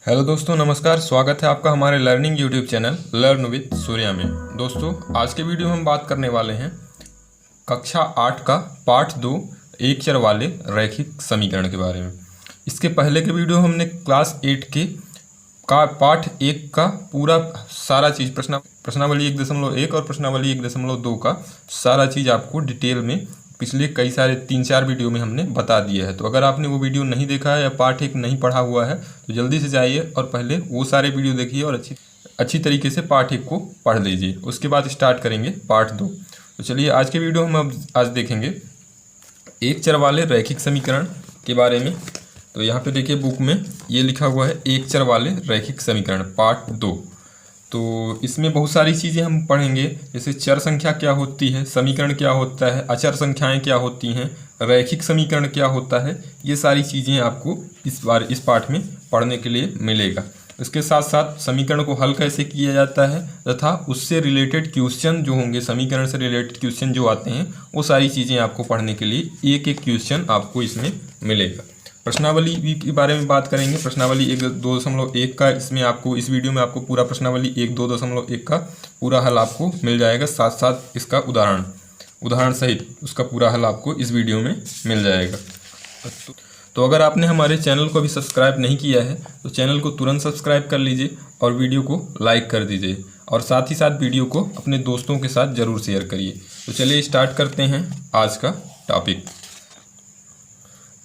Hello दोस्तों, नमस्कार। स्वागत है आपका हमारे learning YouTube channel learn with Surya में। दोस्तों, आज के वीडियो में हम बात करने वाले हैं कक्षा 8 का पाठ 2 एक चर वाले रैखिक समीकरण के बारे में। इसके पहले के वीडियो हमने क्लास 8 के का पाठ 1 का पूरा सारा चीज़ प्रश्नावली 1.1 और प्रश्नावली 1.2 का सारा चीज़ आपको डिटेल में पिछले कई सारे 3-4 वीडियो में हमने बता दिया है। तो अगर आपने वो वीडियो नहीं देखा है या पार्ट 1 नहीं पढ़ा हुआ है तो जल्दी से जाइए और पहले वो सारे वीडियो देखिए और अच्छी तरीके से पार्ट 1 को पढ़ लीजिए। उसके बाद स्टार्ट करेंगे पार्ट 2। तो चलिए, आज के वीडियो हम आज देखेंगे एक चर वाले रैखिक समीकरण के बारे में। तो यहाँ पे देखिए, बुक में ये लिखा हुआ है एक चर वाले रैखिक समीकरण पार्ट 2। तो इसमें बहुत सारी चीज़ें हम पढ़ेंगे, जैसे चर संख्या क्या होती है, समीकरण क्या होता है, अचर संख्याएं क्या होती हैं, रैखिक समीकरण क्या होता है। ये सारी चीज़ें आपको इस पाठ में पढ़ने के लिए मिलेगा। इसके साथ साथ समीकरण को हल कैसे किया जाता है तथा उससे रिलेटेड क्वेश्चन जो होंगे, समीकरण से रिलेटेड क्वेश्चन जो आते हैं, वो सारी चीज़ें आपको पढ़ने के लिए एक एक क्वेश्चन आपको इसमें मिलेगा। प्रश्नावली के बारे में बात करेंगे। प्रश्नावली 1.2.1 का इसमें आपको इस वीडियो में आपको पूरा प्रश्नावली 1.2.1 का पूरा हल आपको मिल जाएगा। साथ साथ इसका उदाहरण सहित उसका पूरा हल आपको इस वीडियो में मिल जाएगा। तो अगर आपने हमारे चैनल को अभी सब्सक्राइब नहीं किया है तो चैनल को तुरंत सब्सक्राइब कर लीजिए और वीडियो को लाइक कर दीजिए और साथ ही साथ वीडियो को अपने दोस्तों के साथ ज़रूर शेयर करिए। तो चलिए स्टार्ट करते हैं आज का टॉपिक।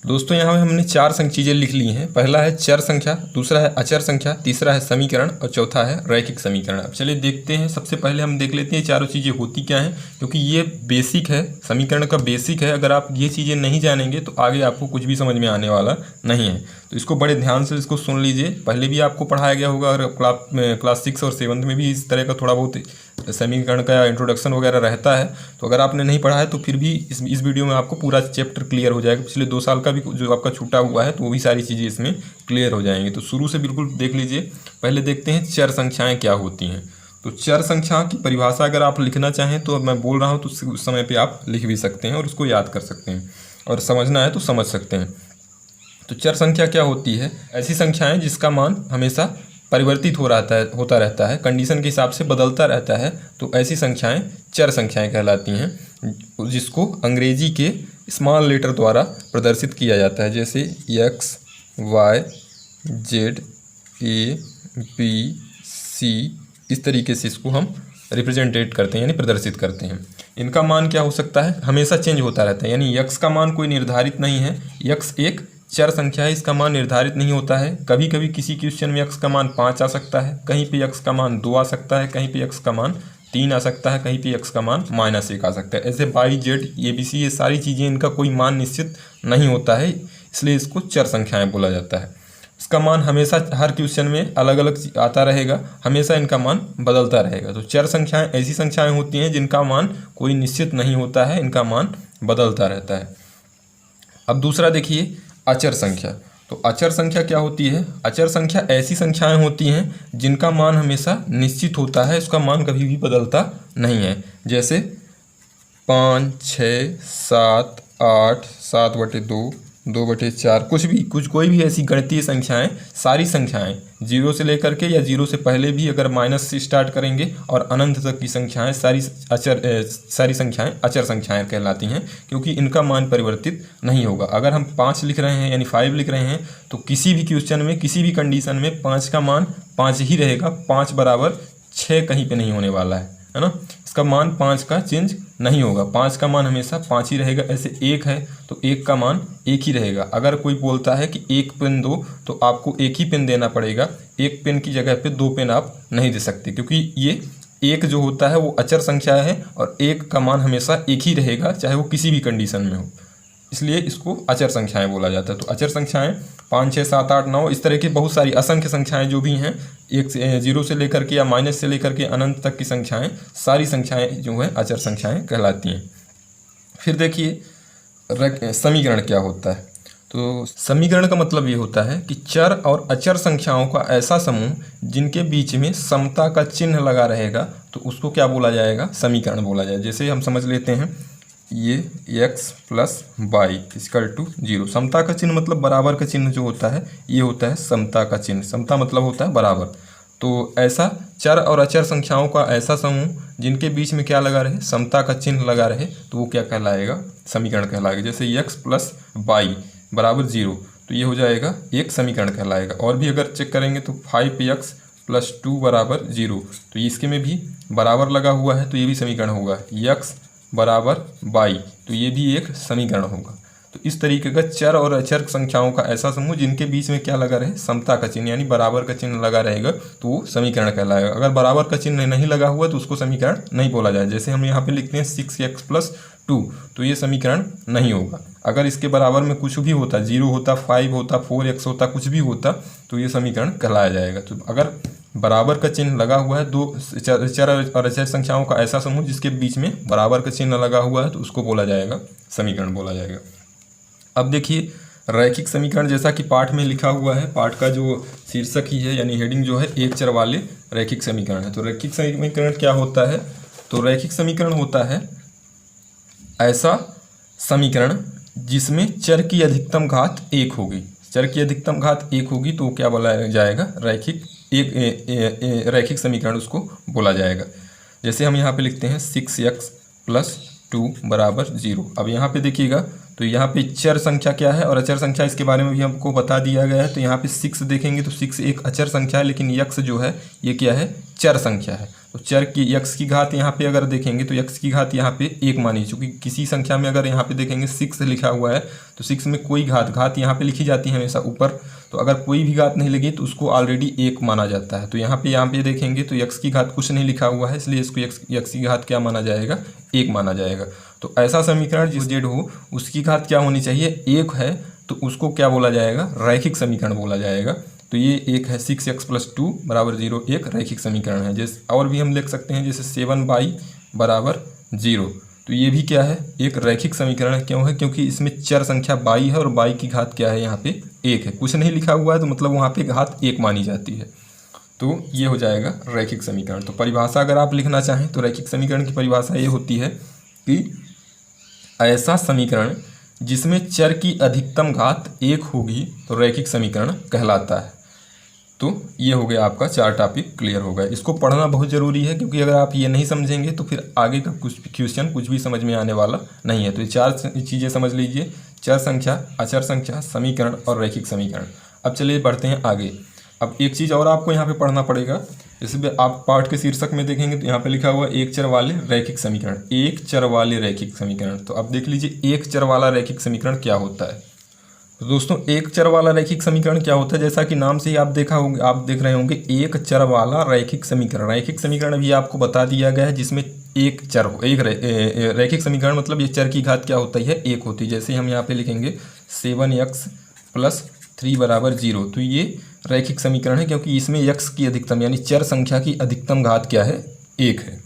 दोस्तों, यहाँ हमने 4 चीज़ें लिख ली हैं। पहला है चर संख्या, दूसरा है अचर संख्या, तीसरा है समीकरण और चौथा है रैखिक समीकरण। अब चलिए देखते हैं। सबसे पहले हम देख लेते हैं चारों चीज़ें होती क्या हैं, क्योंकि ये बेसिक है, समीकरण का बेसिक है। अगर आप ये चीज़ें नहीं जानेंगे तो आगे आपको कुछ भी समझ में आने वाला नहीं है। तो इसको बड़े ध्यान से इसको सुन लीजिए। पहले भी आपको पढ़ाया गया होगा और क्लास 6 और 7 में भी इस तरह का थोड़ा बहुत समीकरण का इंट्रोडक्शन वगैरह रहता है। तो अगर आपने नहीं पढ़ा है तो फिर भी इस वीडियो में आपको पूरा चैप्टर क्लियर हो जाएगा। पिछले 2 साल का भी जो आपका छूटा हुआ है तो वो भी सारी चीज़ें इसमें क्लियर हो जाएंगी। तो शुरू से बिल्कुल देख लीजिए। पहले देखते हैं चर संख्याएं क्या होती हैं। तो चर संख्या की परिभाषा अगर आप लिखना चाहें तो मैं बोल रहा हूँ तो उस समय पर आप लिख भी सकते हैं और उसको याद कर सकते हैं, और समझना है तो समझ सकते हैं। तो चर संख्या क्या होती है? ऐसी संख्याएं जिसका मान हमेशा परिवर्तित होता रहता है, कंडीशन के हिसाब से बदलता रहता है। तो ऐसी संख्याएं चर संख्याएं कहलाती हैं, जिसको अंग्रेजी के स्मॉल लेटर द्वारा प्रदर्शित किया जाता है, जैसे x, y, z, a, b, c। इस तरीके से इसको हम रिप्रेजेंटेट करते हैं, यानी प्रदर्शित करते हैं। इनका मान क्या हो सकता है? हमेशा चेंज होता रहता है, यानी x का मान कोई निर्धारित नहीं है। x एक चर संख्या है, इसका मान निर्धारित नहीं होता है। कभी कभी किसी क्वेश्चन में x का मान 5 आ सकता है, कहीं पे x का मान 2 आ सकता है, कहीं पे x का मान 3 आ सकता है, कहीं पे x का मान -1 आ सकता है। ऐसे y, z, ABC ये सारी चीज़ें, इनका कोई मान निश्चित नहीं होता है, इसलिए इसको चर संख्याएं बोला जाता है। इसका मान हमेशा हर क्वेश्चन में अलग अलग आता रहेगा, हमेशा इनका मान बदलता रहेगा। तो चर संख्याएं ऐसी संख्याएं होती हैं जिनका मान कोई निश्चित नहीं होता है, इनका मान बदलता रहता है। अब दूसरा देखिए, अचर संख्या। तो अचर संख्या क्या होती है? अचर संख्या ऐसी संख्याएं होती हैं जिनका मान हमेशा निश्चित होता है, इसका मान कभी भी बदलता नहीं है। जैसे 5, 6, 7, 8, 7/2, 2/4, कोई भी ऐसी गणितीय संख्याएं, सारी संख्याएं 0 से लेकर के या 0 से पहले भी अगर माइनस से स्टार्ट करेंगे और अनंत तक की संख्याएं सारी संख्याएं अचर संख्याएं कहलाती हैं, क्योंकि इनका मान परिवर्तित नहीं होगा। अगर हम 5 लिख रहे हैं यानी 5 लिख रहे हैं तो किसी भी क्वेश्चन में, किसी भी कंडीशन में 5 का मान 5 ही रहेगा। 5 बराबर 6 कहीं पे नहीं होने वाला है ना। इसका मान 5 का चेंज नहीं होगा, 5 का मान हमेशा 5 ही रहेगा। ऐसे 1 है तो 1 का मान 1 ही रहेगा। अगर कोई बोलता है कि 1 पेन दो तो आपको 1 ही पेन देना पड़ेगा, 1 पेन की जगह पे 2 पेन आप नहीं दे सकते, क्योंकि ये 1 जो होता है वो अचर संख्या है और 1 का मान हमेशा 1 ही रहेगा, चाहे वो किसी भी कंडीशन में हो, इसलिए इसको अचर संख्याएं बोला जाता है। तो अचर संख्याएं 5, 6, 7, 8, 9 इस तरह की बहुत सारी असंख्य संख्याएं जो भी हैं, 0 से लेकर के या माइनस से लेकर के अनंत तक की संख्याएं, सारी संख्याएं जो हैं अचर संख्याएं कहलाती हैं। फिर देखिए समीकरण क्या होता है। तो समीकरण का मतलब ये होता है कि चर और अचर संख्याओं का ऐसा समूह जिनके बीच में समता का चिन्ह लगा रहेगा, तो उसको क्या बोला जाएगा? समीकरण बोला जाएगा। जैसे हम समझ लेते हैं ये x plus y equal to 0। समता का चिन्ह मतलब बराबर का चिन्ह जो होता है ये होता है समता का चिन्ह। समता मतलब होता है बराबर। तो ऐसा चर और अचर संख्याओं का ऐसा समूह जिनके बीच में क्या लगा रहे, समता का चिन्ह लगा रहे, तो वो क्या कहलाएगा, समीकरण कहलाएगा। जैसे x प्लस वाई बराबर 0, तो ये हो जाएगा एक समीकरण कहलाएगा। और भी अगर चेक करेंगे तो 5x प्लस 2 बराबर 0, तो इसके में भी बराबर लगा हुआ है, तो ये भी समीकरण होगा। x बराबर वाई, तो ये भी एक समीकरण होगा। तो इस तरीके का चर और अचर संख्याओं का ऐसा समूह जिनके बीच में क्या लगा रहे, समता का चिन्ह यानी बराबर का चिन्ह लगा रहेगा, तो वो समीकरण कहलाएगा। अगर बराबर का चिन्ह नहीं लगा हुआ तो उसको समीकरण नहीं बोला जाए। जैसे हम यहाँ पे लिखते हैं 6x प्लस 2, तो ये समीकरण नहीं होगा। अगर इसके बराबर में कुछ भी होता, 0 होता, 5 होता, 4x होता, कुछ भी होता, तो ये समीकरण कहलाया जाएगा। तो अगर बराबर का चिन्ह लगा हुआ है दो चर और अचर संख्याओं का ऐसा समूह जिसके बीच में बराबर का चिन्ह लगा हुआ है, तो उसको बोला जाएगा समीकरण बोला जाएगा। अब देखिए रैखिक समीकरण, जैसा कि पाठ में लिखा हुआ है, पाठ का जो शीर्षक ही है यानी हेडिंग जो है एक चर वाले रैखिक समीकरण है। तो रैखिक समीकरण क्या होता है, तो रैखिक समीकरण होता है ऐसा समीकरण जिसमें चर की अधिकतम घात 1 होगी। चर की अधिकतम घात 1 होगी तो क्या बोला जाएगा, रैखिक रैखिक समीकरण उसको बोला जाएगा। जैसे हम यहाँ पे लिखते हैं 6x प्लस 2 बराबर 0। अब यहाँ पे देखिएगा तो यहाँ पे चर संख्या क्या है और अचर संख्या, इसके बारे में भी हमको बता दिया गया है। तो यहाँ पे 6 देखेंगे तो 6 एक अचर संख्या है, लेकिन x जो है ये क्या है, चर संख्या है। तो चर की x की घात यहाँ पे अगर देखेंगे तो x की घात यहाँ पे 1 मानी, चूँकि किसी संख्या में अगर यहाँ पे देखेंगे 6 लिखा हुआ है तो 6 में कोई घात यहाँ पे लिखी जाती है हमेशा ऊपर। तो अगर कोई भी घात नहीं लगी तो उसको ऑलरेडी 1 माना जाता है। तो यहाँ पे देखेंगे तो x की घात कुछ नहीं लिखा हुआ है, इसलिए इसको x की घात क्या माना जाएगा, 1 माना जाएगा। तो ऐसा समीकरण जिस जेड हो उसकी घात क्या होनी चाहिए, 1 है, तो उसको क्या बोला जाएगा, रैखिक समीकरण बोला जाएगा। तो ये एक है 6x प्लस 2 बराबर 0, एक रैखिक समीकरण है। जैसे और भी हम लिख सकते हैं, जैसे 7y बराबर 0, तो ये भी क्या है, एक रैखिक समीकरण है। क्यों है, क्योंकि इसमें चर संख्या y है और y की घात क्या है, यहाँ पे 1 है। कुछ नहीं लिखा हुआ है तो मतलब वहाँ पे घात 1 मानी जाती है। तो ये हो जाएगा रैखिक समीकरण। तो परिभाषा अगर आप लिखना चाहें तो रैखिक समीकरण की परिभाषा ये होती है कि ऐसा समीकरण जिसमें चर की अधिकतम घात 1 होगी तो रैखिक समीकरण कहलाता है। तो ये हो गया आपका 4 टॉपिक क्लियर हो गए। इसको पढ़ना बहुत ज़रूरी है, क्योंकि अगर आप ये नहीं समझेंगे तो फिर आगे का कुछ क्वेश्चन कुछ भी समझ में आने वाला नहीं है। तो ये 4 चीज़ें समझ लीजिए, चर संख्या, अचर संख्या, समीकरण और रैखिक समीकरण। अब चलिए बढ़ते हैं आगे। अब एक चीज़ और आपको यहाँ पे पढ़ना पड़ेगा। जैसे आप पाठ के शीर्षक में देखेंगे तो यहाँ पे लिखा हुआ एक चर वाले रैखिक समीकरण, एक चर वाले रैखिक समीकरण। तो अब देख लीजिए एक चर वाला रैखिक समीकरण क्या होता है। तो दोस्तों एक चर वाला रैखिक समीकरण क्या होता है, जैसा कि नाम से ही आप देख रहे होंगे एक चर वाला रैखिक समीकरण। रैखिक समीकरण भी आपको बता दिया गया है जिसमें एक चर हो। एक रैखिक समीकरण मतलब ये चर की घात क्या होती है, 1 होती है। जैसे हम यहाँ पे लिखेंगे 7x प्लस 3 बराबर 0, तो ये रैखिक समीकरण है क्योंकि इसमें x की अधिकतम यानी चर संख्या की अधिकतम घात क्या है, 1 है,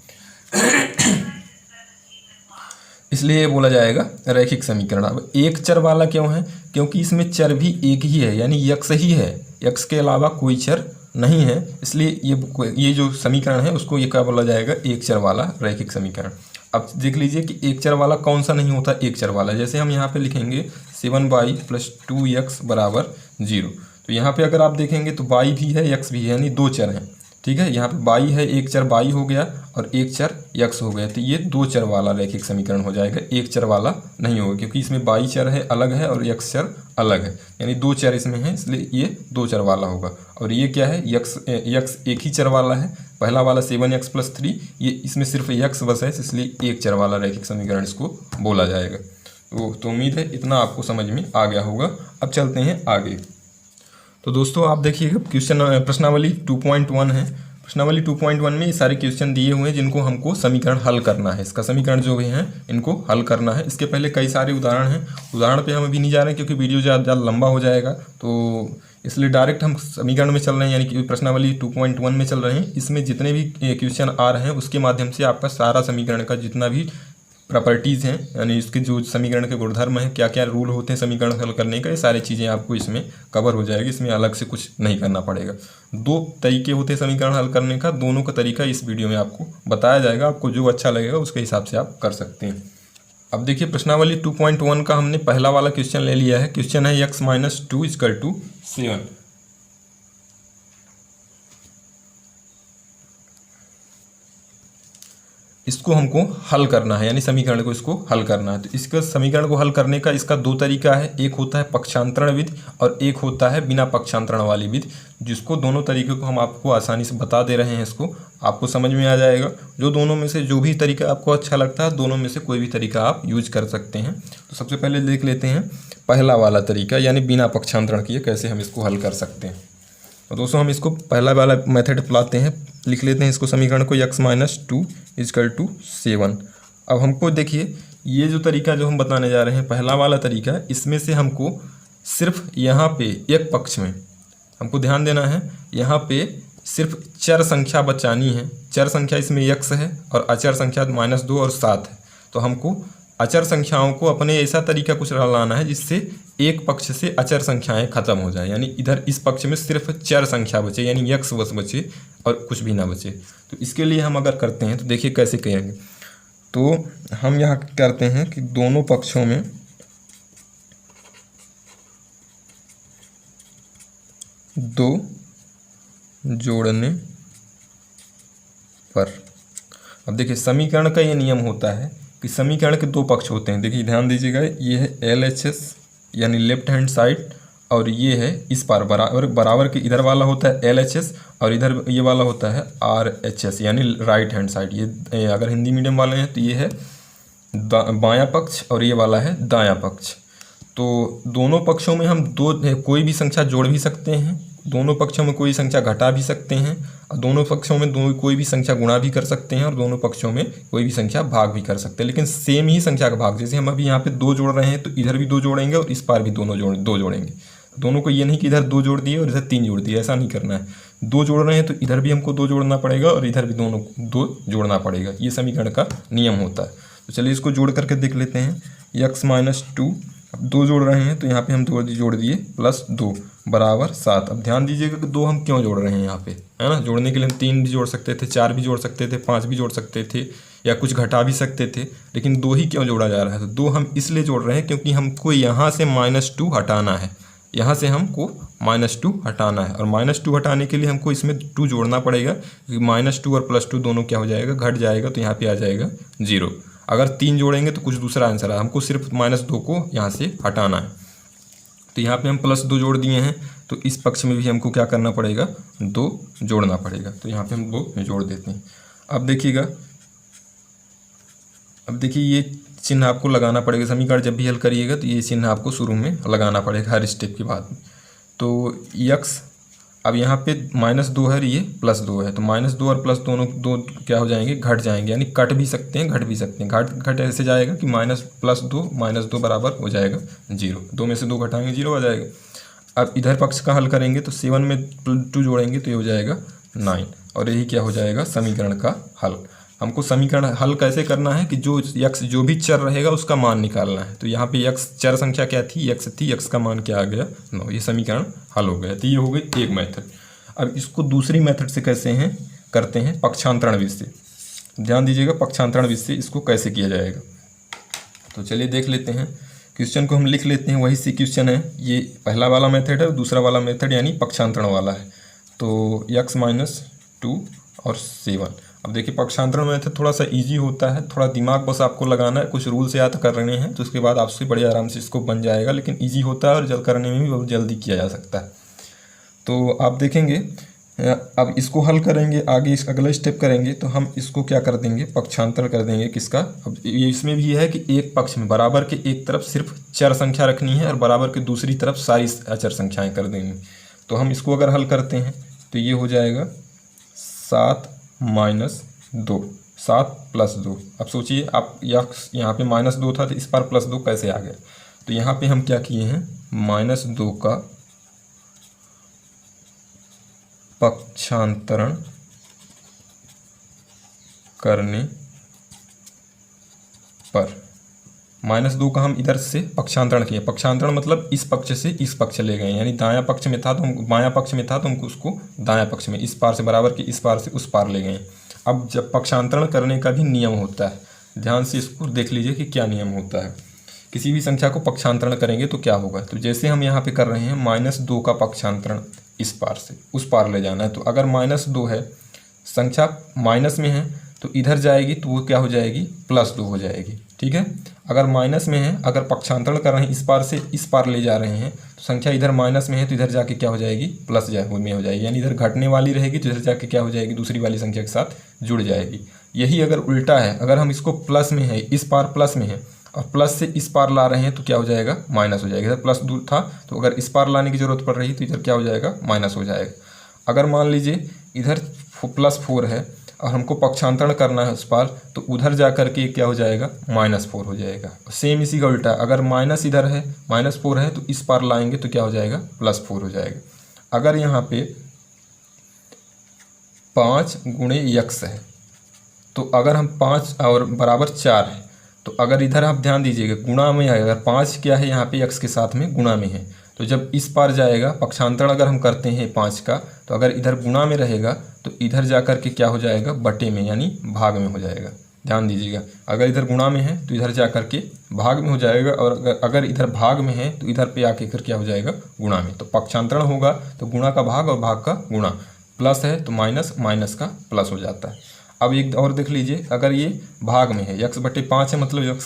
इसलिए ये बोला जाएगा रैखिक समीकरण। अब एक चर वाला क्यों है, क्योंकि इसमें चर भी एक ही है यानी x ही है, x के अलावा कोई चर नहीं है, इसलिए ये जो समीकरण है उसको ये क्या बोला जाएगा, एक चर वाला रैखिक समीकरण। अब देख लीजिए कि एक चर वाला कौन सा नहीं होता, एक चर वाला। जैसे हम यहाँ पे लिखेंगे 7y प्लस 2x बराबर 0, तो यहाँ पे अगर आप देखेंगे तो y भी है x भी है यानी 2 चर हैं, ठीक है। यहाँ पे y है, एक चर y हो गया और एक चर x हो गया, तो ये 2 चर वाला रैखिक समीकरण हो जाएगा, एक चर वाला नहीं होगा, क्योंकि इसमें y चर है अलग है और x चर अलग है, यानी 2 चर इसमें है, इसलिए ये 2 चर वाला होगा। और ये क्या है, x एक ही चर वाला है, पहला वाला 7x प्लस 3, ये इसमें सिर्फ x बस है, इसलिए एक चर वाला रैखिक समीकरण इसको बोला जाएगा। तो उम्मीद है इतना आपको समझ में आ गया होगा। अब चलते हैं आगे। तो दोस्तों आप देखिएगा क्वेश्चन प्रश्नावली 2.1 है। प्रश्नावली 2.1 में ये सारे क्वेश्चन दिए हुए हैं जिनको हमको समीकरण हल करना है। इसका समीकरण जो भी हैं इनको हल करना है। इसके पहले कई सारे उदाहरण हैं, उदाहरण पे हम अभी नहीं जा रहे हैं क्योंकि वीडियो ज़्यादा लंबा हो जाएगा, तो इसलिए डायरेक्ट हम समीकरण में चल रहे हैं, यानी कि प्रश्नावली 2.1 में चल रहे हैं। इसमें जितने भी क्वेश्चन आ रहे हैं उसके माध्यम से आपका सारा समीकरण का जितना भी प्रॉपर्टीज़ हैं, यानी इसके जो समीकरण के गुणधर्म हैं, क्या क्या रूल होते हैं समीकरण हल करने का, ये सारी चीज़ें आपको इसमें कवर हो जाएगी। इसमें अलग से कुछ नहीं करना पड़ेगा। 2 तरीके होते हैं समीकरण हल करने का, दोनों का तरीका इस वीडियो में आपको बताया जाएगा। आपको जो अच्छा लगेगा उसके हिसाब से आप कर सकते हैं। अब देखिए प्रश्नावली 2.1 का हमने पहला वाला क्वेश्चन ले लिया है। क्वेश्चन है x माइनस 2 इक्वल टू 7। इसको हमको हल करना है, यानी समीकरण को इसको हल करना है। तो इसका समीकरण को हल करने का इसका दो तरीका है, एक होता है पक्षांतरण विधि और एक होता है बिना पक्षांतरण वाली विधि, जिसको दोनों तरीके को हम आपको आसानी से बता दे रहे हैं। इसको आपको समझ में आ जाएगा। जो दोनों में से जो भी तरीका आपको अच्छा लगता है, दोनों में से कोई भी तरीका आप यूज कर सकते हैं। तो सबसे पहले देख लेते हैं पहला वाला तरीका, यानी बिना पक्षांतरण किए कैसे हम इसको हल कर सकते हैं। तो दोस्तों हम इसको पहला वाला मेथड अपनाते हैं, लिख लेते हैं इसको समीकरण को x माइनस 2 इक्वल टू 7। अब हमको देखिए ये जो तरीका जो हम बताने जा रहे हैं पहला वाला तरीका, इसमें से हमको सिर्फ यहाँ पे एक पक्ष में हमको ध्यान देना है, यहाँ पे सिर्फ चर संख्या बचानी है। चर संख्या इसमें x है और अचर संख्या -2 और 7 है। तो हमको अचर संख्याओं को अपने ऐसा तरीका कुछ लाना है जिससे एक पक्ष से अचर संख्याएं खत्म हो जाए, यानी इधर इस पक्ष में सिर्फ चर संख्या बचे, यानी x बस बचे और कुछ भी ना बचे। तो इसके लिए हम अगर करते हैं तो देखिए कैसे करेंगे। तो हम यहाँ करते हैं कि दोनों पक्षों में दो जोड़ने पर, अब देखिए समीकरण का ये नियम होता है कि समीकरण के दो पक्ष होते हैं। देखिए ध्यान दीजिएगा, ये है LHS यानी लेफ्ट हैंड साइड, और ये है इस पार बराबर के इधर वाला होता है LHS और इधर ये वाला होता है RHS यानी राइट हैंड साइड। ये अगर हिंदी मीडियम वाले हैं तो ये है बायां पक्ष और ये वाला है दायां पक्ष। तो दोनों पक्षों में हम कोई भी संख्या जोड़ भी सकते हैं, दोनों पक्षों में कोई संख्या घटा भी सकते हैं, और दोनों पक्षों में कोई भी संख्या गुणा भी कर सकते हैं, और दोनों पक्षों में कोई भी संख्या भाग भी कर सकते हैं। लेकिन सेम ही संख्या का भाग, जैसे हम अभी यहाँ पे 2 जोड़ रहे हैं तो इधर भी 2 जोड़ेंगे और इस पार भी दो जोड़ेंगे। दोनों को ये नहीं कि इधर 2 जोड़ दिए और इधर 3 जोड़ दिए, ऐसा नहीं करना है। 2 जोड़ रहे हैं तो इधर भी हमको 2 जोड़ना पड़ेगा और इधर भी दोनों 2 जोड़ना पड़ेगा। ये समीकरण का नियम होता है। तो चलिए इसको जोड़ करके देख लेते हैं। x माइनस 2, अब 2 जोड़ रहे हैं तो यहाँ पे हम 2 जोड़ दिए +2 बराबर 7। अब ध्यान दीजिएगा कि 2 हम क्यों जोड़ रहे हैं यहाँ पे, है ना। जोड़ने के लिए हम 3 भी जोड़ सकते थे, 4 भी जोड़ सकते थे, 5 भी जोड़ सकते थे, या कुछ घटा भी सकते थे, लेकिन 2 ही क्यों जोड़ा जा रहा है। तो 2 हम इसलिए जोड़ रहे हैं क्योंकि हमको यहाँ से -2 हटाना है, यहाँ से हमको -2 हटाना है, और -2 हटाने के लिए हमको इसमें 2 जोड़ना पड़ेगा। -2 और +2 दोनों क्या हो जाएगा, घट जाएगा, तो यहाँ पे आ जाएगा 0। अगर 3 जोड़ेंगे तो कुछ दूसरा आंसर है, हमको सिर्फ -2 को यहाँ से हटाना है। तो यहाँ पे हम +2 जोड़ दिए हैं, तो इस पक्ष में भी हमको क्या करना पड़ेगा, 2 जोड़ना पड़ेगा। तो यहाँ पे हम 2 जोड़ देते हैं। अब देखिए ये चिन्ह आपको लगाना पड़ेगा। समीकरण जब भी हल करिएगा तो ये चिन्ह आपको शुरू में लगाना पड़ेगा हर स्टेप के बाद में। तो x, अब यहाँ पे -2 है, ये +2 है, तो -2 और प्लस दोनों 2 क्या हो जाएंगे, घट जाएंगे, यानी कट भी सकते हैं, घट भी सकते हैं। घट ऐसे जाएगा कि -2 बराबर हो जाएगा 0। 2 में से 2 घटाएंगे 0 आ जाएगा। अब इधर पक्ष का हल करेंगे तो 7 में 2 जोड़ेंगे तो ये हो जाएगा 9, और यही क्या हो जाएगा, समीकरण का हल। हमको समीकरण हल कैसे करना है कि जो भी चर रहेगा उसका मान निकालना है। तो यहाँ पे x चर संख्या क्या थी, x थी, x का मान क्या आ गया, 9। ये समीकरण हल हो गया। तो ये हो गई एक मेथड। अब इसको दूसरी मेथड से कैसे करते हैं, पक्षांतरण विधि से। ध्यान दीजिएगा पक्षांतरण विधि से इसको कैसे किया जाएगा। तो चलिए देख लेते हैं, क्वेश्चन को हम लिख लेते हैं। वही सी क्वेश्चन है, ये पहला वाला मेथड है, दूसरा वाला मेथड यानी पक्षांतरण वाला है। तो x माइनस 2 और 7। अब देखिए पक्षांतरण मेथड थोड़ा सा इजी होता है, थोड़ा दिमाग बस आपको लगाना है, कुछ रूल से याद करने हैं, तो उसके बाद आपसे बड़े आराम से इसको बन जाएगा। लेकिन इजी होता है और जल्द करने में भी बहुत जल्दी किया जा सकता है। तो आप देखेंगे, अब इसको हल करेंगे, आगे अगला स्टेप करेंगे तो हम इसको क्या कर देंगे, पक्षांतर कर देंगे किसका। अब ये इसमें भी है कि एक पक्ष में बराबर के एक तरफ सिर्फ चर संख्या रखनी है और बराबर के दूसरी तरफ सारी अचर संख्याएँ कर देंगे। तो हम इसको अगर हल करते हैं तो ये हो जाएगा 7 - 2, 7 + 2। अब सोचिए आप यहाँ पे -2 था तो इस पार +2 कैसे आ गया। तो यहाँ पे हम क्या किए हैं, -2 का पक्षांतरण करने पर, -2 का हम इधर से पक्षांतरण किए। पक्षांतरण मतलब इस पक्ष से इस पक्ष ले गए, यानी दायां पक्ष में था तो हम बायां पक्ष में था तो हमको उसको दायां पक्ष में, इस पार से बराबर के इस पार से उस पार ले गए। अब जब पक्षांतरण करने का भी नियम होता है, ध्यान से इसको देख लीजिए कि क्या नियम होता है। किसी भी संख्या को पक्षांतरण करेंगे तो क्या होगा। तो जैसे हम यहाँ पे कर रहे हैं -2 का पक्षांतरण इस पार से उस पार ले जाना है, तो अगर -2 है, संख्या माइनस में है तो इधर जाएगी तो वो क्या हो जाएगी, +2 हो जाएगी। ठीक है, अगर माइनस में है, अगर पक्षांतरण कर रहे हैं इस पार से इस पार ले जा रहे हैं तो संख्या इधर माइनस में है तो इधर जाके क्या हो जाएगी, प्लस में हो जाएगी, यानी इधर घटने वाली रहेगी तो इधर जाके क्या हो जाएगी, दूसरी वाली संख्या के साथ जुड़ जाएगी। यही अगर उल्टा है, अगर हम इसको प्लस में है, इस पार प्लस में है और प्लस से इस पार ला रहे हैं तो क्या हो जाएगा, माइनस हो जाएगा। इधर प्लस दूर था तो अगर इस पार लाने की जरूरत पड़ रही तो इधर क्या हो जाएगा, माइनस हो जाएगा। अगर मान लीजिए इधर +4 है और हमको पक्षांतरण करना है उस पार, तो उधर जा कर के क्या हो जाएगा, -4 हो जाएगा। सेम इसी का उल्टा, अगर माइनस इधर है, -4 है तो इस पार लाएंगे तो क्या हो जाएगा, +4 हो जाएगा। अगर यहाँ पे 5 × x है तो अगर हम 5 और बराबर 4 है तो अगर इधर आप ध्यान दीजिएगा गुणा में है, अगर 5 क्या है यहाँ पे x के साथ में गुणा में है, तो जब इस पार जाएगा पक्षांतरण अगर हम करते हैं 5 का, तो अगर इधर गुणा में रहेगा तो इधर जा कर के क्या हो जाएगा, बटे में यानी भाग में हो जाएगा। ध्यान दीजिएगा, अगर इधर गुणा में है तो इधर जा कर के भाग में हो जाएगा, और अगर इधर भाग में है तो इधर पे आके फिर क्या हो जाएगा, गुणा में। तो पक्षांतरण होगा तो गुणा का भाग और भाग का गुणा, प्लस है तो माइनस, माइनस का प्लस हो जाता है। अब एक और देख लीजिए, अगर ये भाग में है, x/5 है, मतलब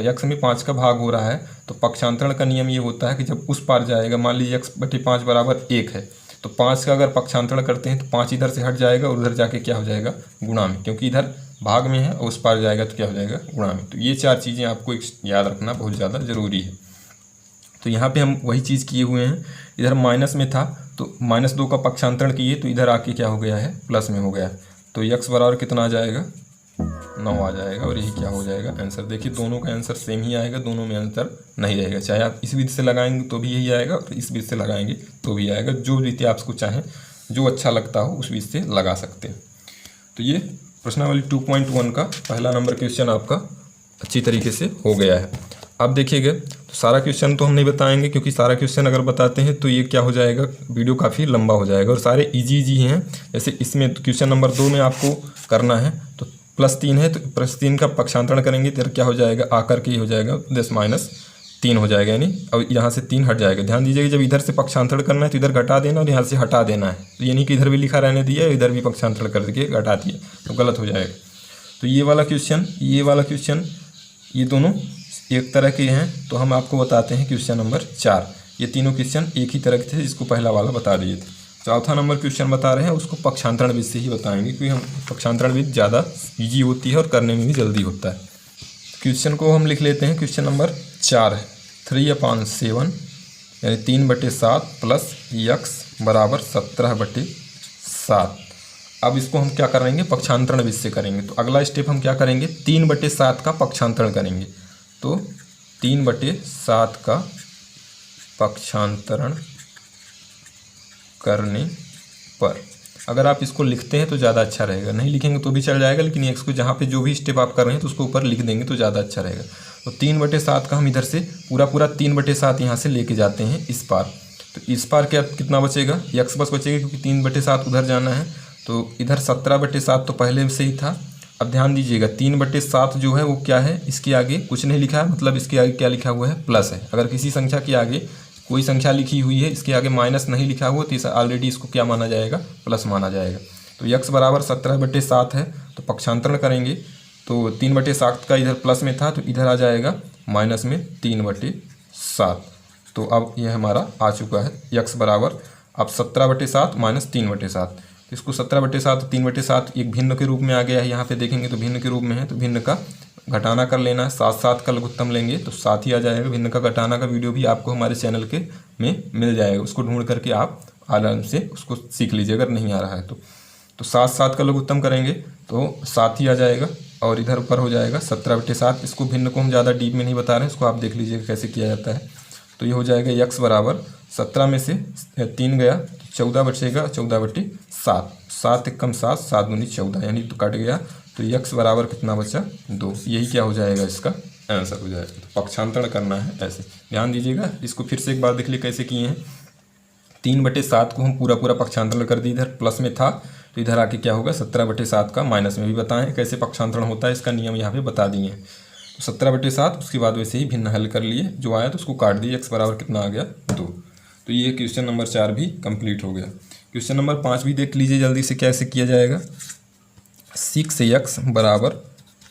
x में 5 का भाग हो रहा है, तो पक्षांतरण का नियम ये होता है कि जब उस पार जाएगा, मान लीजिए x/5 बराबर 1 है, तो 5 का अगर पक्षांतरण करते हैं तो 5 इधर से हट जाएगा और उधर जाके क्या हो जाएगा, गुणा में, क्योंकि इधर भाग में है और उस पार जाएगा तो क्या हो जाएगा, गुणा में। तो ये 4 चीज़ें आपको याद रखना बहुत ज़्यादा ज़रूरी है। तो यहाँ पे हम वही चीज़ किए हुए हैं, इधर माइनस में था तो -2 का पक्षांतरण किए तो इधर आके क्या हो गया है, प्लस में हो गया। तो x बराबर कितना आ जाएगा, 9 आ जाएगा, और यही क्या हो जाएगा, आंसर। देखिए दोनों का आंसर सेम ही आएगा, दोनों में अंतर नहीं रहेगा। चाहे आप इस विधि से लगाएंगे तो भी यही आएगा और इस विधि से लगाएंगे तो भी आएगा। जो विधि आपको चाहें, जो अच्छा लगता हो उस विधि से लगा सकते हैं। तो ये प्रश्नावली 2.1 का पहला नंबर क्वेश्चन आपका अच्छी तरीके से हो गया है। अब देखिएगा, तो सारा क्वेश्चन तो हम नहीं बताएंगे, क्योंकि सारा क्वेश्चन अगर बताते हैं तो ये क्या हो जाएगा, वीडियो काफ़ी लंबा हो जाएगा, और सारे इजी हैं। जैसे इसमें क्वेश्चन नंबर 2 में आपको करना है तो +3 है, तो +3 का पक्षांतरण करेंगे तो क्या हो जाएगा, आकर के ही हो जाएगा 10-3 हो जाएगा, यानी अब यहाँ से 3 हट जाएगा। ध्यान दीजिएगा, जब इधर से पक्षांतरण करना है तो इधर घटा देना और यहाँ से हटा देना है, तो यानी कि इधर भी लिखा रहने दिया, इधर भी पक्षांतरण करके घटा दिया तो गलत हो जाएगा। तो ये वाला क्वेश्चन, ये दोनों एक तरह के हैं, तो हम आपको बताते हैं क्वेश्चन नंबर 4। ये तीनों क्वेश्चन एक ही तरह के थे, जिसको पहला वाला बता दिए थे। चौथा नंबर क्वेश्चन बता रहे हैं, उसको पक्षांतरण विधि से ही बताएंगे, क्योंकि हम पक्षांतरण विधि ज़्यादा ईजी होती है और करने में भी जल्दी होता है। क्वेश्चन को हम लिख लेते हैं, क्वेश्चन नंबर 4 है 3/7 यानी 3/7 प्लस x बराबर 17/7। अब इसको हम क्या करेंगे, पक्षांतरण विधि से करेंगे। तो अगला स्टेप हम क्या करेंगे, 3/7 का पक्षांतरण करेंगे। तो 3/7 का पक्षांतरण करने पर, अगर आप इसको लिखते हैं तो ज़्यादा अच्छा रहेगा, नहीं लिखेंगे तो भी चल जाएगा, लेकिन ये इसको जहाँ पे जो भी स्टेप आप कर रहे हैं तो उसको ऊपर लिख देंगे तो ज़्यादा अच्छा रहेगा। तो 3/7 का हम इधर से पूरा 3/7 यहाँ से लेके जाते हैं इस पार, तो इस पार क्या कितना बचेगा, x बस बचेगा, क्योंकि 3/7 उधर जाना है। तो इधर 17/7 तो पहले से ही था। अब ध्यान दीजिएगा, 3/7 जो है वो क्या है, इसके आगे कुछ नहीं लिखा है, मतलब इसके आगे क्या लिखा हुआ है, प्लस है। अगर किसी संख्या के आगे कोई संख्या लिखी हुई है, इसके आगे माइनस नहीं लिखा हुआ, तो ऑलरेडी इसको क्या माना जाएगा, प्लस माना जाएगा। तो x बराबर 17/7 है, तो पक्षांतरण करेंगे तो 3/7 का इधर प्लस में था तो इधर आ जाएगा माइनस में 3/7। तो अब यह हमारा आ चुका है, x बराबर अब 17/7 माइनस 3/7। इसको 17/7 3/7 एक भिन्न के रूप में आ गया है, यहाँ पे देखेंगे तो भिन्न के रूप में है, तो भिन्न का घटाना कर लेना है, 7 का लघुत्तम लेंगे तो 7 ही आ जाएगा। भिन्न का घटाना का वीडियो भी आपको हमारे चैनल के में मिल जाएगा, उसको ढूंढ करके आप आराम से उसको सीख लीजिए अगर नहीं आ रहा है तो 7 का लघुत्तम करेंगे तो 7 ही आ जाएगा, और इधर ऊपर हो जाएगा 17/7। इसको भिन्न को हम ज़्यादा डीप में नहीं बता रहे हैं, इसको आप देख लीजिएगा कैसे किया जाता है। तो ये हो जाएगा x बराबर 17 में से 3 गया तो 14 बचेगा, 14/7, 7 × 7, 7 दूनी 14, यानी तो कट गया। तो x बराबर कितना बचा, 2। यही क्या हो जाएगा, इसका आंसर हो जाएगा। तो पक्षांतरण करना है ऐसे, ध्यान दीजिएगा। इसको फिर से एक बार देख लिए कैसे किए हैं। 3/7 को हम पूरा पक्षांतरण कर दिए, इधर प्लस में था तो इधर आके क्या होगा 17/7 का माइनस में भी बताएं कैसे पक्षांतरण होता है, इसका नियम यहाँ पे बता दिए हैं। तो 17/7, उसके बाद वैसे ही भिन्न हल कर लिए, जो आया तो उसको काट दिए, x बराबर कितना आ गया 2। तो ये क्वेश्चन नंबर 4 भी कंप्लीट हो गया। क्वेश्चन नंबर 5 भी देख लीजिए जल्दी से कैसे किया जाएगा। 6x बराबर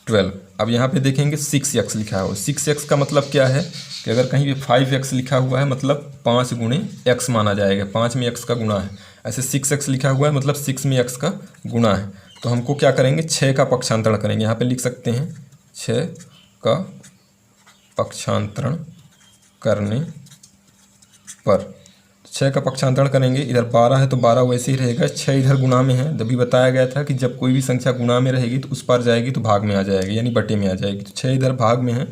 12। अब यहाँ पे देखेंगे 6x लिखा है, 6x का मतलब क्या है कि अगर कहीं पे 5x लिखा हुआ है मतलब 5 गुणे x माना जाएगा, 5 में x का गुणा है। ऐसे 6x लिखा हुआ है मतलब 6 में x का गुणा है। तो हमको क्या करेंगे, 6 का पक्षांतरण करेंगे। यहाँ पे लिख सकते हैं 6 का पक्षांतरण करने पर 6 का पक्षांतरण करेंगे। इधर 12 है तो 12 वैसे ही रहेगा, 6 इधर गुणा में है। तभी बताया गया था कि जब कोई भी संख्या गुणा में रहेगी तो उस पार जाएगी तो भाग में आ जाएगी, यानी बटे में आ जाएगी। तो 6 इधर भाग में है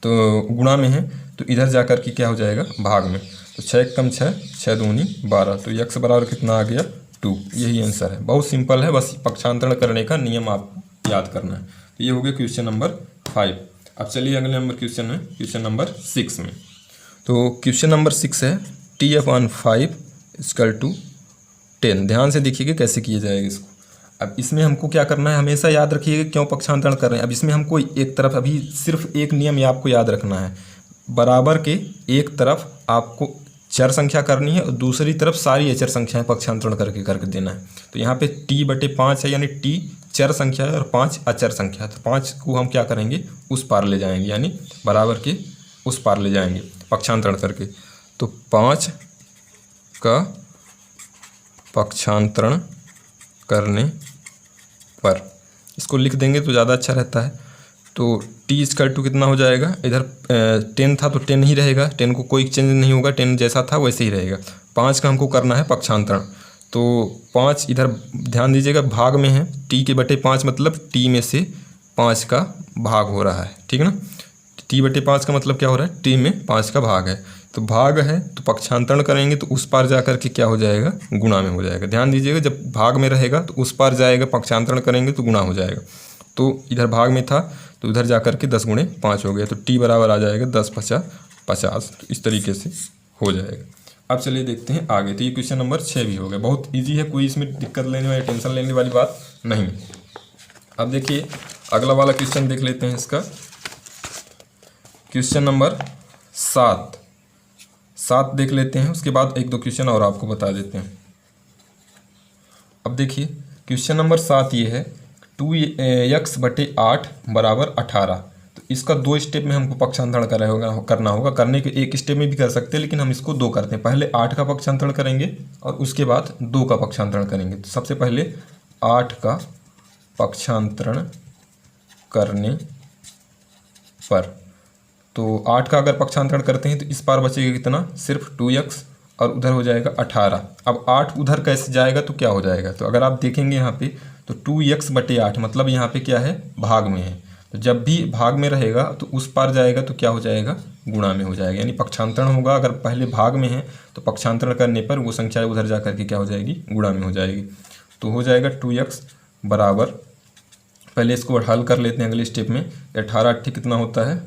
तो गुणा में है, तो इधर जाकर के क्या हो जाएगा भाग में। तो 6 कम 6, 6 दूनी 12। तो x बराबर कितना आ गया 2। यही आंसर है, बहुत सिंपल है, बस पक्षांतरण करने का नियम आपको याद करना है। तो ये हो गया क्वेश्चन नंबर 5। अब चलिए अगले नंबर क्वेश्चन है, क्वेश्चन नंबर 6 में। तो क्वेश्चन नंबर 6 है t/5 = 10। ध्यान से देखिएगा कैसे किया जाएगा इसको। अब इसमें हमको क्या करना है, हमेशा याद रखिएगा क्यों पक्षांतरण कर रहे हैं। अब इसमें हमको एक तरफ, अभी सिर्फ एक नियम ये आपको याद रखना है, बराबर के एक तरफ आपको चर संख्या करनी है और दूसरी तरफ सारी अचर संख्याएं पक्षांतरण करके देना है। तो यहाँ पे t/5 है, यानी t चर संख्या है और 5 अचर संख्या है। तो 5 को हम क्या करेंगे उस पार ले जाएंगे, यानी बराबर के उस पार ले जाएंगे पक्षांतरण करके। तो 5 का पक्षांतरण करने पर इसको लिख देंगे तो ज़्यादा अच्छा रहता है। तो t कितना हो जाएगा, इधर 10 था तो 10 ही रहेगा, 10 को कोई चेंज नहीं होगा, 10 जैसा था वैसे ही रहेगा। 5 का हमको करना है पक्षांतरण, तो 5 इधर ध्यान दीजिएगा भाग में है, t/5 मतलब t में से 5 का भाग हो रहा है, ठीक है ना। t/5 का मतलब क्या हो रहा है, t में 5 का भाग है। तो भाग है तो पक्षांतरण करेंगे तो उस पार जाकर के क्या हो जाएगा गुणा में हो जाएगा। ध्यान दीजिएगा जब भाग में रहेगा तो उस पार जाएगा, पक्षांतरण करेंगे तो गुणा हो जाएगा। तो इधर भाग में था तो उधर जाकर के 10 गुणे 5 हो गया, तो t बराबर आ जाएगा 10×5 = 50। तो इस तरीके से हो जाएगा। अब चलिए देखते हैं आगे। तो ये क्वेश्चन नंबर 6 भी हो गया, बहुत ईजी है, कोई इसमें दिक्कत लेने वाली टेंशन लेने वाली बात नहीं। अब देखिए अगला वाला क्वेश्चन देख लेते हैं इसका, क्वेश्चन नंबर 7 देख लेते हैं, उसके बाद 1-2 क्वेश्चन और आपको बता देते हैं। अब देखिए क्वेश्चन नंबर 7 ये है 2x/8 = 18। तो इसका 2 स्टेप में हमको पक्षांतरण करना होगा। करने के एक स्टेप में भी कर सकते हैं, लेकिन हम इसको 2 करते हैं। पहले 8 का पक्षांतरण करेंगे और उसके बाद 2 का पक्षांतरण करेंगे। तो सबसे पहले 8 का पक्षांतरण करने पर, तो 8 का अगर पक्षांतरण करते हैं तो इस पार बचेगा कितना, सिर्फ 2x और उधर हो जाएगा 18। अब 8 उधर कैसे जाएगा तो क्या हो जाएगा, तो अगर आप देखेंगे यहाँ पे तो 2x/8 मतलब यहाँ पे क्या है भाग में है। तो जब भी भाग में रहेगा तो उस पार जाएगा तो क्या हो जाएगा गुणा में हो जाएगा, यानी पक्षांतरण होगा। अगर पहले भाग में है तो पक्षांतरण करने पर वो संख्या उधर जा करके क्या हो जाएगी गुणा में हो जाएगी। तो हो जाएगा 2x बराबर, पहले इसको हल कर लेते हैं अगले स्टेप में। 18 कितना होता है,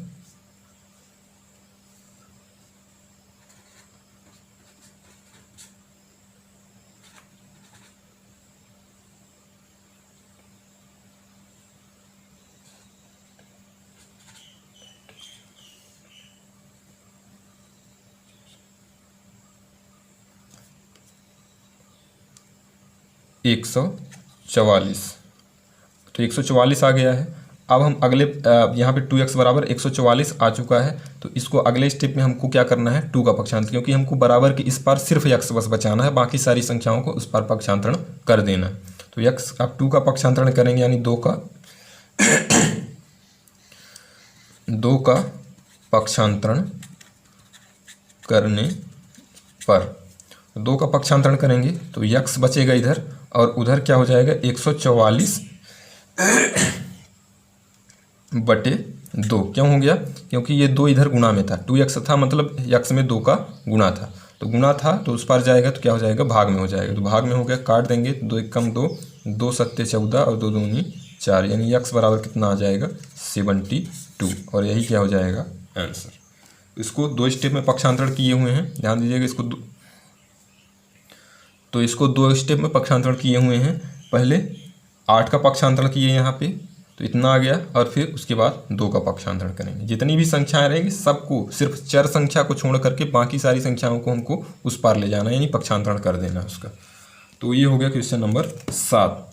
144। तो 144 आ गया है। अब हम अगले यहाँ पे 2x बराबर 144 आ चुका है, तो इसको अगले स्टेप में हमको क्या करना है 2 का पक्षांतरण, क्योंकि हमको बराबर के इस पार सिर्फ x बस बचाना है, बाकी सारी संख्याओं को उस पार पक्षांतरण कर देना है। तो x अब 2 का पक्षांतरण करेंगे, यानी 2 का पक्षांतरण करने पर 2 का पक्षांतरण करेंगे तो x बचेगा इधर और उधर क्या हो जाएगा 144/2। क्यों हो गया, क्योंकि ये 2 इधर गुणा में था, 2x था मतलब x में 2 का गुणा था, तो गुणा था तो उस पार जाएगा तो क्या हो जाएगा भाग में हो जाएगा। तो भाग में हो गया, काट देंगे, 2 × 2 = 2, 7 = 14 और 2 दूनी 4, यानी x बराबर कितना आ जाएगा 72। और यही क्या हो जाएगा आंसर। इसको 2 स्टेप में पक्षांतरण किए हुए हैं, ध्यान दीजिएगा। इसको 2 स्टेप में पक्षांतरण किए हुए हैं, पहले 8 का पक्षांतरण किए यहाँ पे, तो इतना आ गया, और फिर उसके बाद 2 का पक्षांतरण करेंगे। जितनी भी संख्याएं रहेंगी सबको, सिर्फ चर संख्या को छोड़ करके बाकी सारी संख्याओं को हमको उस पार ले जाना है, यानी पक्षांतरण कर देना है उसका। तो ये हो गया क्वेश्चन नंबर 7।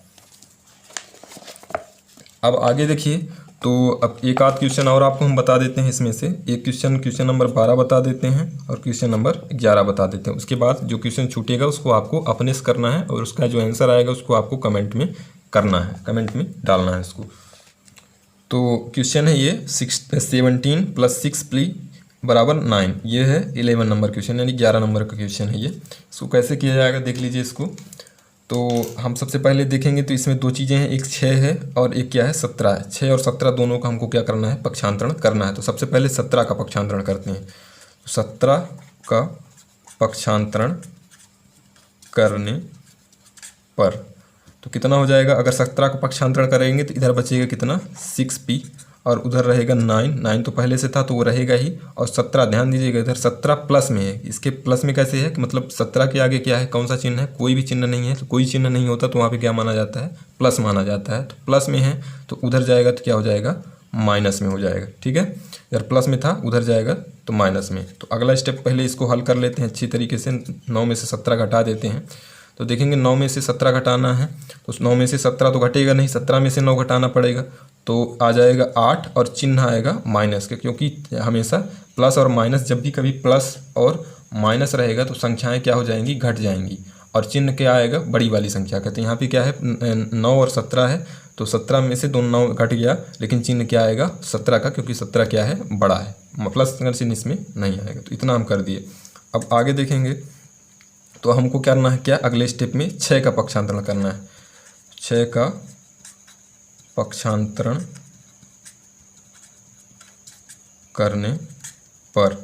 अब आगे देखिए, तो अब एक आध क्वेश्चन और आपको हम बता देते हैं इसमें से। एक क्वेश्चन नंबर 12 बता देते हैं और क्वेश्चन नंबर 11 बता देते हैं। उसके बाद जो क्वेश्चन छूटेगा उसको आपको अपने से करना है, और उसका जो आंसर आएगा उसको आपको कमेंट में करना है, कमेंट में डालना है इसको। तो क्वेश्चन है ये 17 + 6 बराबर 9, ये है 11 नंबर क्वेश्चन, यानी 11 नंबर का क्वेश्चन है ये। इसको कैसे किया जाएगा देख लीजिए इसको। तो हम सबसे पहले देखेंगे, तो इसमें 2 चीज़ें हैं, एक 6 है और एक क्या है 17 है। 6 और 17 दोनों का हमको क्या करना है, पक्षांतरण करना है। तो सबसे पहले 17 का पक्षांतरण करते हैं। तो 17 का पक्षांतरण करने पर तो कितना हो जाएगा, अगर 17 का पक्षांतरण करेंगे तो इधर बचेगा कितना 6p, और उधर रहेगा 9 तो पहले से था तो वो रहेगा ही, और 17 ध्यान दीजिएगा इधर 17 प्लस में है। इसके प्लस में कैसे है कि मतलब 17 के आगे क्या है, कौन सा चिन्ह है, कोई भी चिन्ह नहीं है। तो कोई चिन्ह नहीं होता तो वहाँ पे क्या माना जाता है, प्लस माना जाता है। तो प्लस में है तो उधर जाएगा तो क्या हो जाएगा, माइनस में हो जाएगा। ठीक है, इधर प्लस में था उधर जाएगा तो माइनस में। तो अगला स्टेप पहले इसको हल कर लेते हैं अच्छी तरीके से। 9 में से 17 घटा देते हैं, तो देखेंगे 9 में से 17 घटाना है, तो 9 में से 17 तो घटेगा नहीं, 17 में से 9 घटाना पड़ेगा, तो आ जाएगा 8 और चिन्ह आएगा माइनस के, क्योंकि हमेशा प्लस और माइनस, जब भी कभी प्लस और माइनस रहेगा तो संख्याएं क्या हो जाएंगी, घट जाएंगी, और चिन्ह क्या आएगा, बड़ी वाली संख्या का। तो यहाँ पे क्या है 9 और 17 है, तो 17 में से 2 9 घट गया, लेकिन चिन्ह क्या आएगा 17 का, क्योंकि 17 क्या है, बड़ा है, प्लस चिन्ह इसमें नहीं आएगा। तो इतना हम कर दिए। अब आगे देखेंगे तो हमको करना है क्या, अगले स्टेप में 6 का पक्षांतरण करना है। 6 का पक्षांतरण करने पर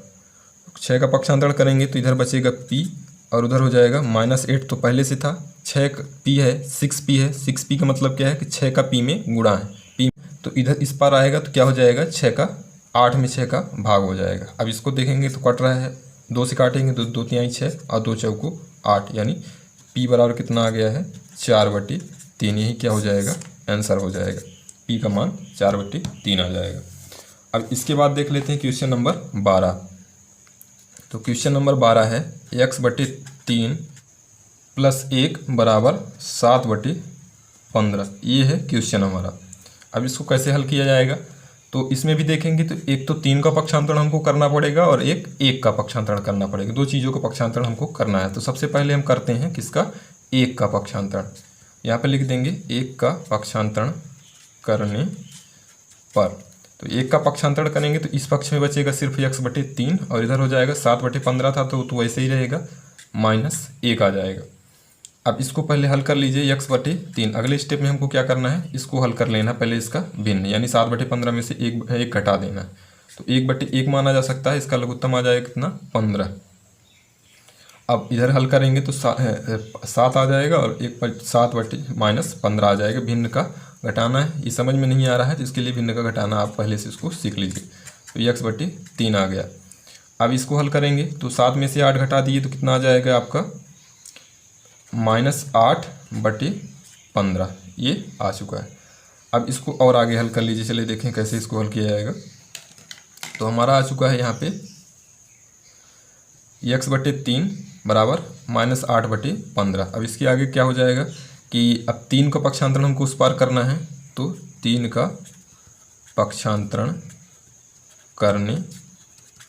6 का पक्षांतरण करेंगे तो इधर बचेगा p और उधर हो जाएगा -8, तो पहले से था 6 p है 6p है। 6p का मतलब क्या है कि 6 का p में गुणा है, p तो इधर इस पार आएगा तो क्या हो जाएगा 6 का 8 में 6 का भाग हो जाएगा। अब इसको देखेंगे तो कट रहा है, 2 से काटेंगे तो 2 3 6 और 2 चौको 8, यानी p बराबर कितना आ गया है 4/3। यही क्या हो जाएगा, आंसर हो जाएगा, p का मान 4/3 आ जाएगा। अब इसके बाद देख लेते हैं क्वेश्चन नंबर 12। तो क्वेश्चन नंबर 12 है x/3 + 1 बराबर 7/15, ये है क्वेश्चन हमारा। अब इसको कैसे हल किया जाएगा, तो इसमें भी देखेंगे तो एक तो 3 का पक्षांतरण हमको करना पड़ेगा और एक 1 का पक्षांतरण करना पड़ेगा। 2 चीज़ों का पक्षांतरण हमको करना है। तो सबसे पहले हम करते हैं किसका, 1 का पक्षांतरण। यहाँ पे लिख देंगे 1 का पक्षांतरण करने पर। तो 1 का पक्षांतरण करेंगे तो इस पक्ष में बचेगा सिर्फ x/3, और इधर हो जाएगा 7/15 था तो वैसे ही रहेगा, -1 आ जाएगा। अब इसको पहले हल कर लीजिए x/3। अगले स्टेप में हमको क्या करना है, इसको हल कर लेना पहले इसका भिन्न, यानी 7/15 में से 1 घटा देना। तो 1/1 माना जा सकता है, इसका लघुत्तम आ जाएगा कितना 15। अब इधर हल करेंगे तो 7 आ जाएगा और 7/-15 आ जाएगा। भिन्न का घटाना है, ये समझ में नहीं आ रहा है तो इसके लिए भिन्न का घटाना आप पहले से इसको सीख लीजिए। तो x/3 आ गया। अब इसको हल करेंगे तो 7 में से 8 घटा दिए तो कितना आ जाएगा आपका -8/15, ये आ चुका है। अब इसको और आगे हल कर लीजिए, चलिए देखें कैसे इसको हल किया जाएगा। तो हमारा आ चुका है यहाँ पे x/3 बराबर -8/15। अब इसके आगे क्या हो जाएगा कि अब 3 का पक्षांतरण हमको उस पार करना है, तो 3 का पक्षांतरण करने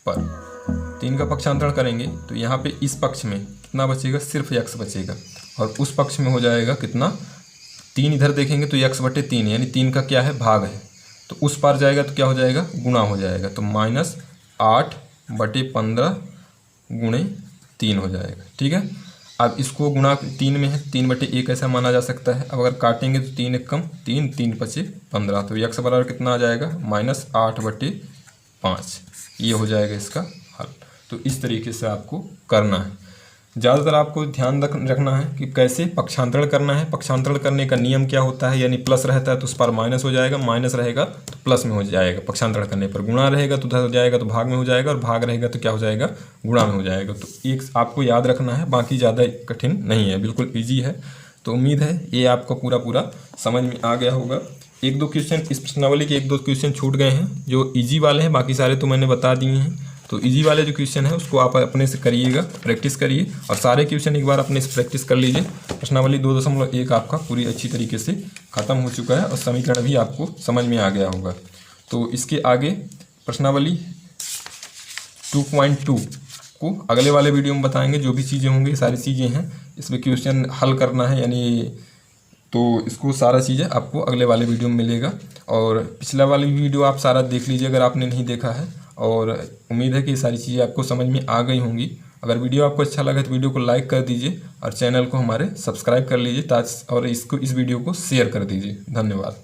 पर 3 का पक्षांतरण करेंगे तो यहाँ पे इस पक्ष में कितना बचेगा, सिर्फ x बचेगा, और उस पक्ष में हो जाएगा कितना 3। इधर देखेंगे तो x/3 यानी 3 का क्या है, भाग है, तो उस पार जाएगा तो क्या हो जाएगा, गुणा हो जाएगा, तो -8/15 × 3 हो जाएगा। ठीक है, अब इसको गुणा 3 में है, 3/1 ऐसा माना जा सकता है। अब अगर काटेंगे तो 3 × 3 3 × 15, तो x बराबर कितना आ जाएगा -8/5। ये हो जाएगा इसका हल। तो इस तरीके से आपको करना है। ज़्यादातर आपको ध्यान रखना है कि कैसे पक्षांतरण करना है। पक्षांतरण करने का नियम क्या होता है, यानी प्लस रहता है तो उस पर माइनस हो जाएगा, माइनस रहेगा तो प्लस में हो जाएगा पक्षांतरण करने पर, गुणा रहेगा तो उधर हो जाएगा तो भाग में हो जाएगा, और भाग रहेगा तो क्या हो जाएगा, गुणा में हो जाएगा। तो एक आपको याद रखना है, बाकी ज़्यादा कठिन नहीं है, बिल्कुल ईजी है। तो उम्मीद है ये आपको पूरा समझ में आ गया होगा। एक दो क्वेश्चन इस प्रश्नावली के, एक दो क्वेश्चन छूट गए हैं जो इजी वाले हैं, बाकी सारे तो मैंने बता दिए हैं। तो इजी वाले जो क्वेश्चन है उसको आप अपने से करिएगा, प्रैक्टिस करिए, और सारे क्वेश्चन एक बार अपने से प्रैक्टिस कर लीजिए। प्रश्नावली 2.1 आपका पूरी अच्छी तरीके से खत्म हो चुका है और समीकरण भी आपको समझ में आ गया होगा। तो इसके आगे प्रश्नावली 2.2 को अगले वाले वीडियो में बताएंगे। जो भी चीज़ें होंगी सारी चीज़ें हैं, इसमें क्वेश्चन हल करना है यानी, तो इसको सारा चीज़ें आपको अगले वाले वीडियो में मिलेगा। और पिछला वाली वीडियो आप सारा देख लीजिए अगर आपने नहीं देखा है, और उम्मीद है कि ये सारी चीज़ें आपको समझ में आ गई होंगी। अगर वीडियो आपको अच्छा लगा तो वीडियो को लाइक कर दीजिए और चैनल को हमारे सब्सक्राइब कर लीजिए, और इस वीडियो को शेयर कर दीजिए। धन्यवाद।